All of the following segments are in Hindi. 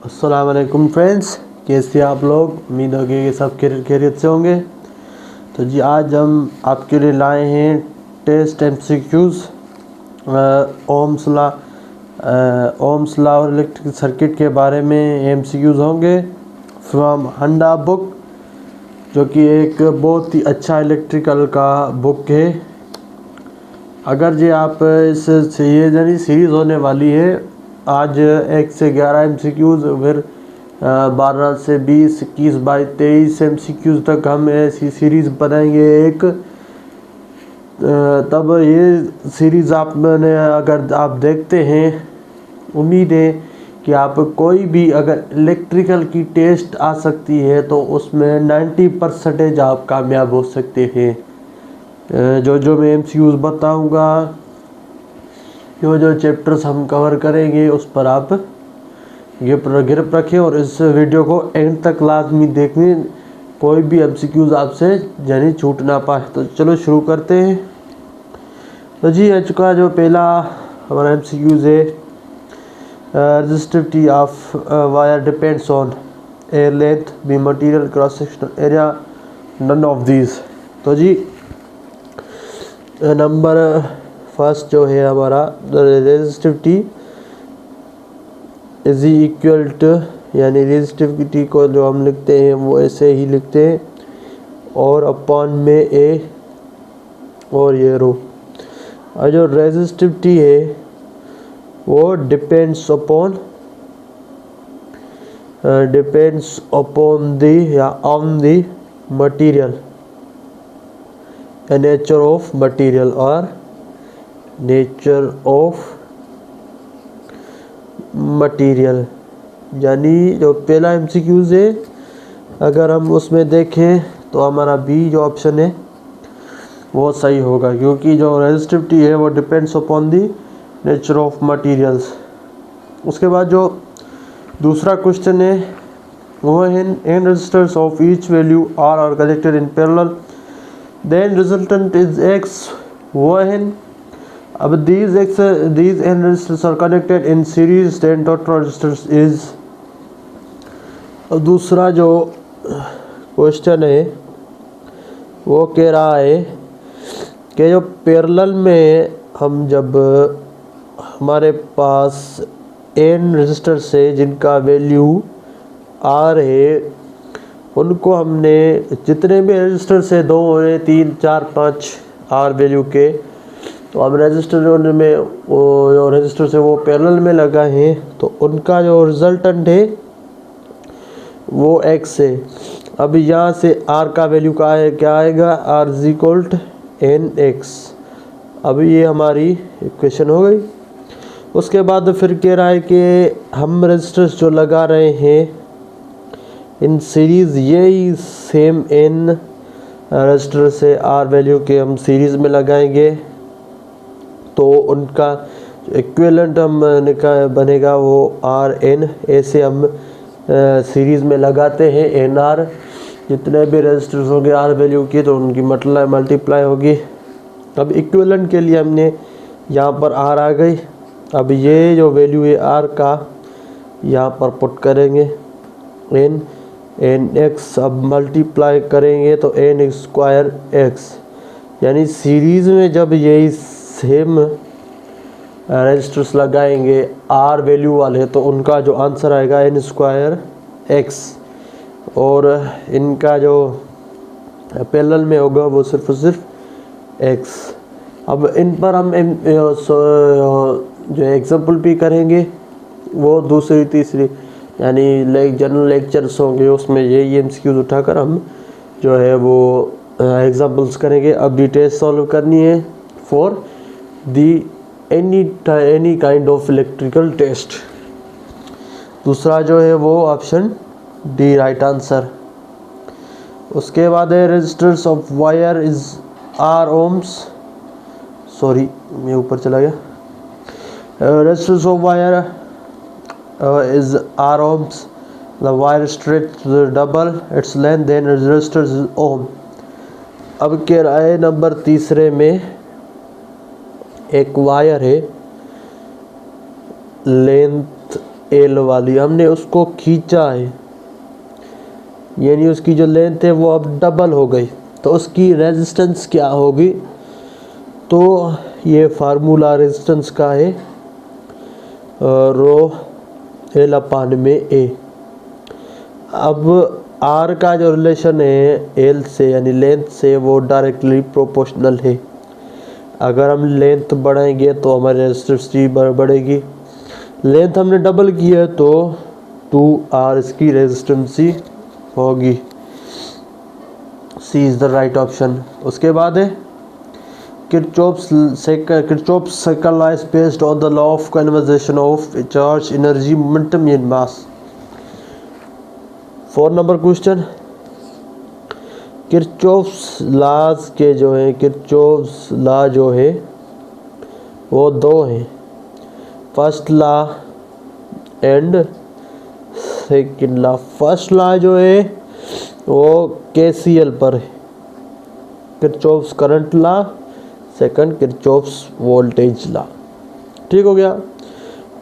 अस्सलाम वालेकुम फ्रेंड्स, कैसे आप लोग। उम्मीद होगी कि सब खैरियत से होंगे। तो जी आज हम आपके लिए लाए हैं टेस्ट एमसीक्यूज़ ओम्स लॉ और इलेक्ट्रिक सर्किट के बारे में एमसीक्यूज़ होंगे फ्रॉम हंडा बुक, जो कि एक बहुत ही अच्छा इलेक्ट्रिकल का बुक है। अगर जी आप इस ये जानी सीरीज़ होने वाली है, आज 1 से 11 एमसीक्यूज़, फिर 12 से 20, 21, 22, 23 एमसीक्यूज़ तक हम ऐसी सीरीज़ बनाएंगे एक। तब ये सीरीज़ आपने अगर आप देखते हैं, उम्मीद है कि आप कोई भी अगर इलेक्ट्रिकल की टेस्ट आ सकती है तो उसमें 90% आप कामयाब हो सकते हैं। जो मैं एमसीक्यूज़ बताऊंगा, जो चैप्टर्स हम कवर करेंगे, उस पर आप गिरफ्त रखें और इस वीडियो को एंड तक लाजमी देखें, कोई भी एमसीक्यूज़ आपसे यानी छूट ना पाए। तो चलो शुरू करते हैं। तो जी आज का जो पहला हमारा एमसीक्यूज़ है, resistivity of wire depends on a length B material cross sectional area, none of these. तो जी नंबर फर्स्ट जो है हमारा, रेजिस्टिविटी इज इक्वल टू, यानी रेजिस्टिविटी को जो हम लिखते हैं वो ऐसे ही लिखते हैं, और अपॉन में ए और ये रो। और जो रेजिस्टिविटी है वो डिपेंड्स अपॉन दी या on the material, nature of material और नेचर ऑफ मटेरियल। यानी जो पहला एमसीक्यूज़ है, अगर हम उसमें देखें तो हमारा बी जो ऑप्शन है वो सही होगा, क्योंकि जो रेजिस्टिविटी है वो depends upon the nature of materials. उसके बाद जो दूसरा क्वेश्चन है वो है, n resistors of each value are connected in parallel, then resultant is x when अब these n resistors are connected in series, then total resistors is। और दूसरा जो क्वेश्चन है वो कह रहा है कि जो पैरेलल में हम जब हमारे पास n रेजिस्टर्स है जिनका वैल्यू r है, उनको हमने जितने भी रेजिस्टर्स है, 2 है, 3, 4, 5 r वैल्यू के, तो अब रजिस्टर में वो जो रजिस्टर से वो पैरेलल में लगा है, तो उनका जो रिजल्टेंट है वो x है। अब यहाँ से r का वैल्यू क्या आएगा, r is equal to nx। अब ये हमारी इक्वेशन हो गई। उसके बाद फिर कह रहा है कि हम रजिस्टर्स जो लगा रहे हैं इन सीरीज़, यही सेम n रजिस्टर से r वैल्यू के हम सीरीज़ में लगाएंगे, तो उनका इक्विवेलेंट हम बनेगा वो आर एन। ऐसे हम सीरीज़ में लगाते हैं एन आर, जितने भी रेजिस्टर्स होंगे आर वैल्यू की, तो उनकी मल्टीप्लाई होगी। अब इक्विवेलेंट के लिए हमने यहाँ पर आर आ गई। अब ये जो वैल्यू है आर का यहाँ पर पुट करेंगे एन एक्स, अब मल्टीप्लाई करेंगे तो एन स्क्वायर एक्स। यानी सीरीज़ में जब यही सेम रजिस्टर्स लगाएंगे आर वैल्यू वाले, तो उनका जो आंसर आएगा एन स्क्वायर एक्स, और इनका जो पैरेलल में होगा वो सिर्फ और सिर्फ एक्स। अब इन पर हम जो एग्जाम्पल भी करेंगे वो दूसरी तीसरी यानी जनरल लेक्चर्स होंगे, उसमें यही एमसीक्यूज़ उठाकर हम जो है वो एग्जाम्पल्स करेंगे। अब डिटेल्स सॉल्व करनी है for the any kind of electrical test. दूसरा जो है वो ऑप्शन डी राइट आंसर। उसके बाद है resistance of wire is R ohms, sorry मैं ऊपर चला गया। Resistance of wire is R ohms, the wire straight double its length then resistance is ohm. अब कह रहा है नंबर तीसरे में, एक वायर है, लेंथ एल वाली हमने उसको खींचा है, यानी उसकी जो लेंथ है वो अब डबल हो गई, तो उसकी रेजिस्टेंस क्या होगी? तो ये फार्मूला रेजिस्टेंस का है रो एल अपान में ए। अब आर का जो रिलेशन है एल से यानी लेंथ से वो डायरेक्टली प्रोपोर्शनल है। अगर हम लेंथ बढ़ाएंगे तो हमारी रेजिस्टिविटी बढ़ेगी, लेंथ हमने डबल की है तो 2R इसकी रेजिस्टेंसी होगी। C is the right option. उसके बाद है Kirchhoff's second law is based on the law of conservation of charge energy momentum in mass. 4 number question, Kirchhoff's laws के जो है किरचॉफ्स लॉ जो है वो दो हैं, first law and second law. First law जो है वो केसीएल पर है, Kirchhoff's current law, second Kirchhoff's voltage law. ठीक हो गया।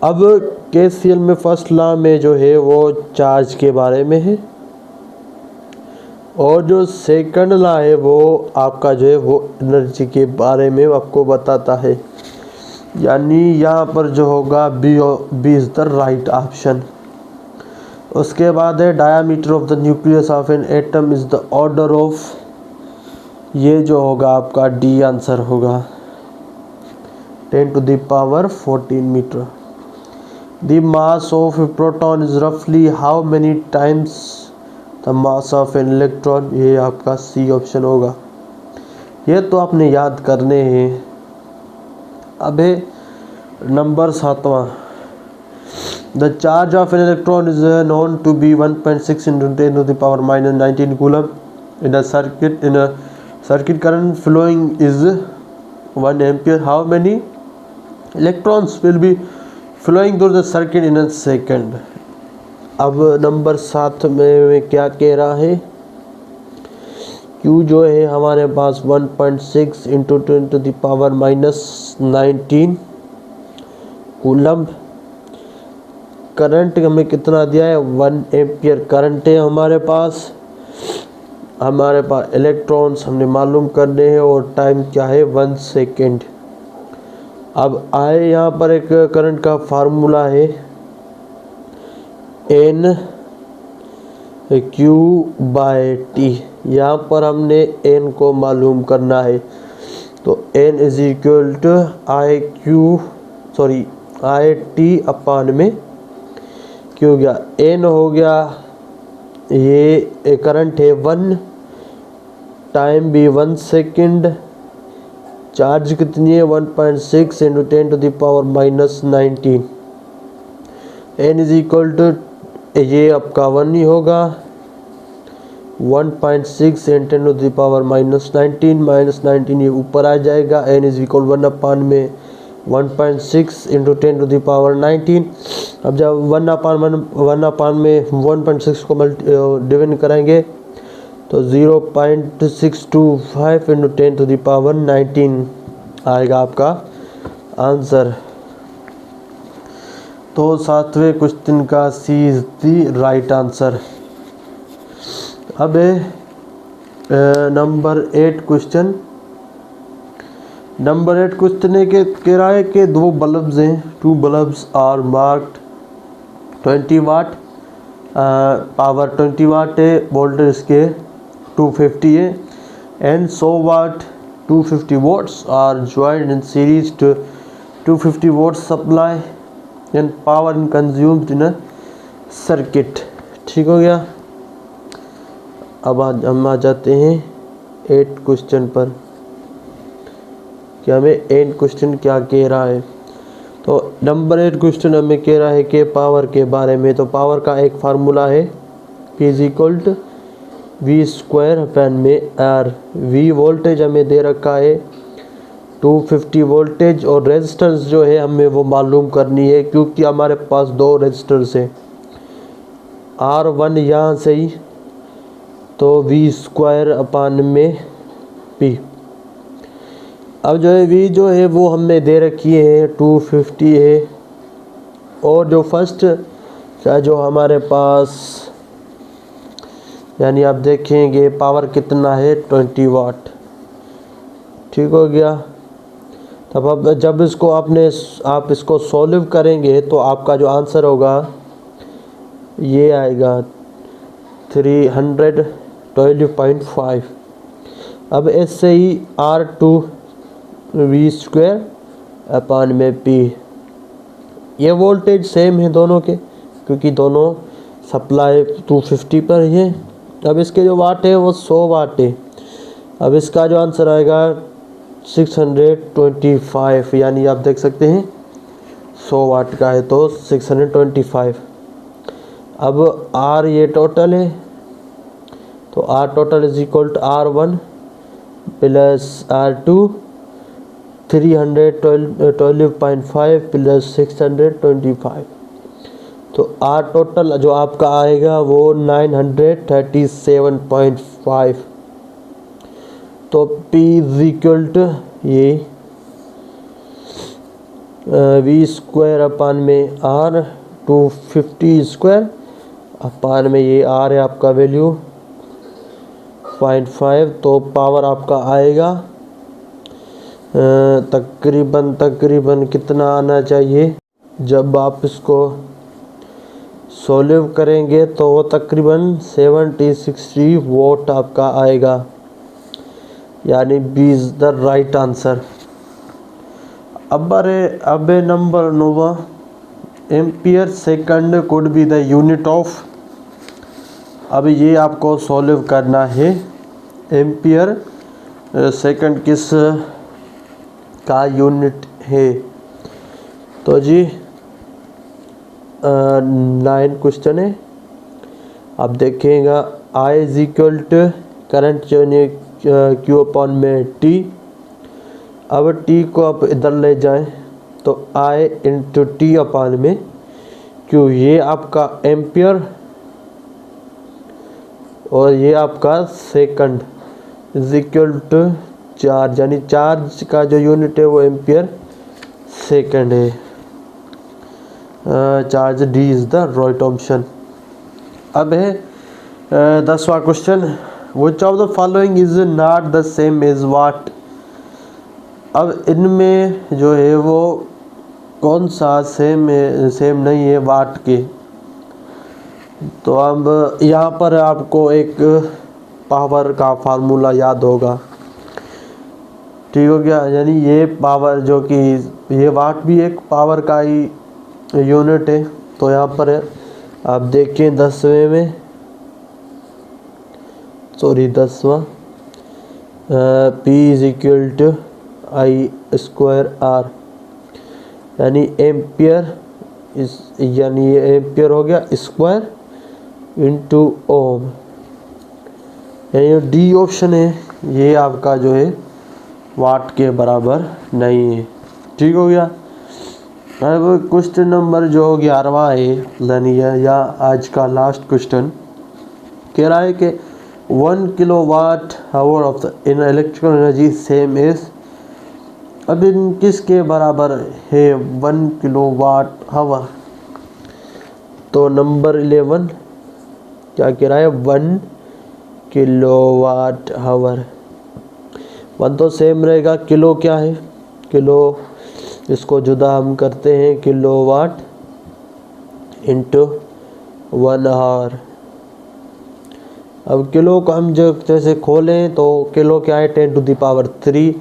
अब केसीएल में फर्स्ट लॉ में जो है वो चार्ज के बारे में है, और जो सेकंड लॉ है वो आपका जो है वो एनर्जी के बारे में आपको बताता है, यानी यहाँ पर जो होगा B is the right option. उसके बाद है diameter of the nucleus of an atom is the order of, ये जो होगा आपका डी आंसर होगा, 10 to the power 14 मीटर। The mass of a proton is रफली how many times the mass of an electron, ये आपका सी ऑप्शन होगा। ये तो आपने याद करने हैं। अब है नंबर 7वां, the charge of an electron is known to be 1.6 × 10 to the power -19 coulomb in a circuit current flowing is 1 ampere. How many electrons will be flowing through the circuit in a second? अब नंबर 7 में क्या कह रहा है? Q जो है हमारे पास 1.6 × 10 to the power -19 coulomb. Current हमें कितना दिया है? 1 एम्पियर करंट है हमारे पास इलेक्ट्रॉन्स हमने मालूम करने हैं, और टाइम क्या है? 1 सेकेंड। अब आए यहाँ पर एक करंट का फार्मूला है N Q/T। यहाँ पर हमने N को मालूम करना है, तो N is equal to I upon में Q हो गया। N हो गया, ये करंट है 1, टाइम भी 1 सेकेंड, चार्ज कितनी है? 1.6 × 10 to the power -19। N is equal to, ये आपका 1 ही होगा, 1.6 × 10 to the power -19 ये ऊपर आ जाएगा। N इज इक्वल 1 अपान में 1.6 × 10 to the power 19। अब जब 1 अपान में 1.6 को डिवाइड कराएंगे तो 0.625 × 10 to the power 19 आएगा आपका आंसर। तो 7वें क्वेश्चन का सी इज द राइट आंसर। अब नंबर 8 क्वेश्चन। नंबर 8 क्वेश्चन है कि कह रहा है कि 2 बल्ब्स हैं, 2 bulbs are marked 20 watt, power 20 watt है, वोल्टेज इसके 250 है, and 100 watt 250 volts are joined in series to 250 volts supply and power in consumed in a circuit. ठीक हो गया। अब हम आ जाते हैं 8 क्वेश्चन पर कि हमें 8 क्वेश्चन क्या कह रहा है। तो नंबर 8 क्वेश्चन हमें कह रहा है कि पावर के बारे में। तो पावर का एक फार्मूला है P = V²/R। V वोल्टेज हमें दे रखा है 250 वोल्टेज, और रेजिस्टेंस जो है हमें वो मालूम करनी है, क्योंकि हमारे पास 2 रेजिस्टेंस हैं, R1 यहाँ से ही, तो V²/P। अब जो है V जो है वो हमें दे रखी है 250 है, और जो फर्स्ट क्या जो हमारे पास यानी आप देखेंगे पावर कितना है 20 वाट। ठीक हो गया। तब अब जब इसको आप इसको सॉल्व करेंगे तो आपका जो आंसर होगा ये आएगा 312.5। अब ऐसे ही R2V²/P। ये वोल्टेज सेम है दोनों के, क्योंकि दोनों सप्लाई 250 पर है। अब इसके जो वाट है वो 100 वाट है। अब इसका जो आंसर आएगा 625, यानी आप देख सकते हैं 100 वाट का है तो 625। अब R ये टोटल है, तो R total is equal to R1 plus R2 312.5 plus 625। तो R टोटल जो आपका आएगा वो 937.5। तो P इज इक्वल टू ये V² में R 250² अपान में ये R है आपका वैल्यू 0.5। तो पावर आपका आएगा तकरीबन कितना आना चाहिए, जब आप इसको सॉल्व करेंगे तो वो तकरीबन 70-60 वोट आपका आएगा, यानी B is the right answer. अब number 9, ampere second could be the unit of. अब ये आपको सॉल्व करना है, एम्पियर सेकंड किस का यूनिट है। तो जी 9 क्वेश्चन है। आप देखिएगा I is equal to current Q upon में T। अब T को आप इधर ले जाएं तो I इंटू T अपॉन में Q, ये आपका एम्पियर और ये आपका second is equal to charge, यानी चार्ज का जो यूनिट है वो एम्पियर सेकंड है। Charge D is the right option. अब है 10वां question, which of the following is not the same as watt. अब इनमें जो है वो कौन सा सेम नहीं है वाट के। तो अब यहाँ पर आपको एक पावर का फार्मूला याद होगा। ठीक हो गया, यानी ये पावर जो कि ये वाट भी एक पावर का ही यूनिट है। तो यहाँ पर आप देखें 10वां P is equal to I²R, यानी एम्पियर यानी ये एम्पियर हो गया स्क्वायर इंटू ओम, यानी डी ऑप्शन है ये आपका जो है वाट के बराबर नहीं है। ठीक हो गया। अब क्वेश्चन नंबर जो 11वां है, यानी या आज का लास्ट क्वेश्चन कह रहा है कि 1 kilowatt hour of the in electrical energy same is. अब इन किसके बराबर है 1 किलोवाट आवर। तो नंबर 11 क्या कह रहा है 1 किलोवाट आवर। 1 तो सेम रहेगा, किलो क्या है, किलो इसको जुदा हम करते हैं किलोवाट इंटू 1 आवर। अब किलो को हम जो जैसे खोलें तो किलो क्या है 10 to the power 3।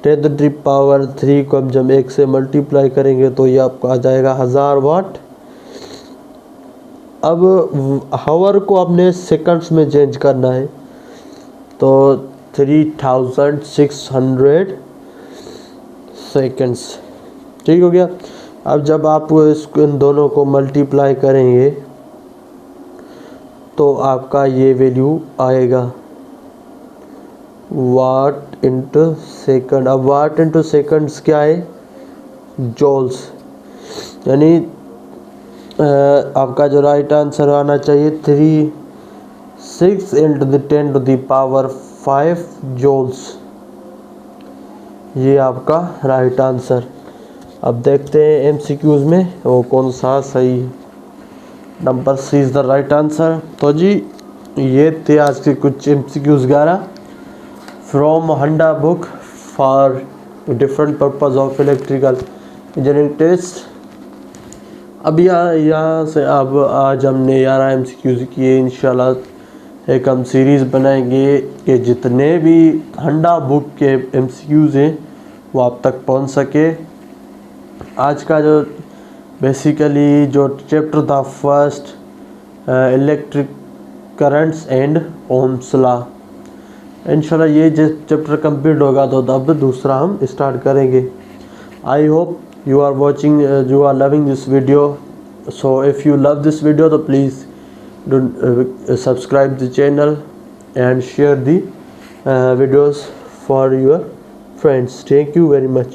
10 to the power 3 को हम जब 1 से मल्टीप्लाई करेंगे तो ये आपको आ जाएगा 1000 वाट। अब हावर को अपने सेकंड्स में चेंज करना है, तो 3600 सेकंड्स। ठीक हो गया। अब जब आप इन दोनों को मल्टीप्लाई करेंगे तो आपका ये वैल्यू आएगा वाट इंटू सेकंड। अब वाट इंटू सेकंड्स क्या है जॉल्स, यानी आपका जो राइट आंसर आना चाहिए 36 into the 10 to the power 5 joules, ये आपका राइट आंसर। अब देखते हैं एमसीक्यूज में वो कौन सा सही है। Number C is the right answer. तो जी ये थे आज के कुछ MCQs 11 from Handa book for different purpose of electrical engineering test. अब यहाँ से अब आज हमने 11 MCQs किए। इंशाल्लाह एक हम सीरीज़ बनाएंगे कि जितने भी हंडा बुक के MCQs हैं वो आप तक पहुँच सके। आज का जो बेसिकली जो चैप्टर था first electric currents and Ohm's law, इंशाल्लाह ये चैप्टर कंप्लीट होगा तो तब दूसरा हम स्टार्ट करेंगे। I hope you are watching you are loving this video, so if you love this video so please do subscribe the channel and share the videos for your friends. Thank you very much.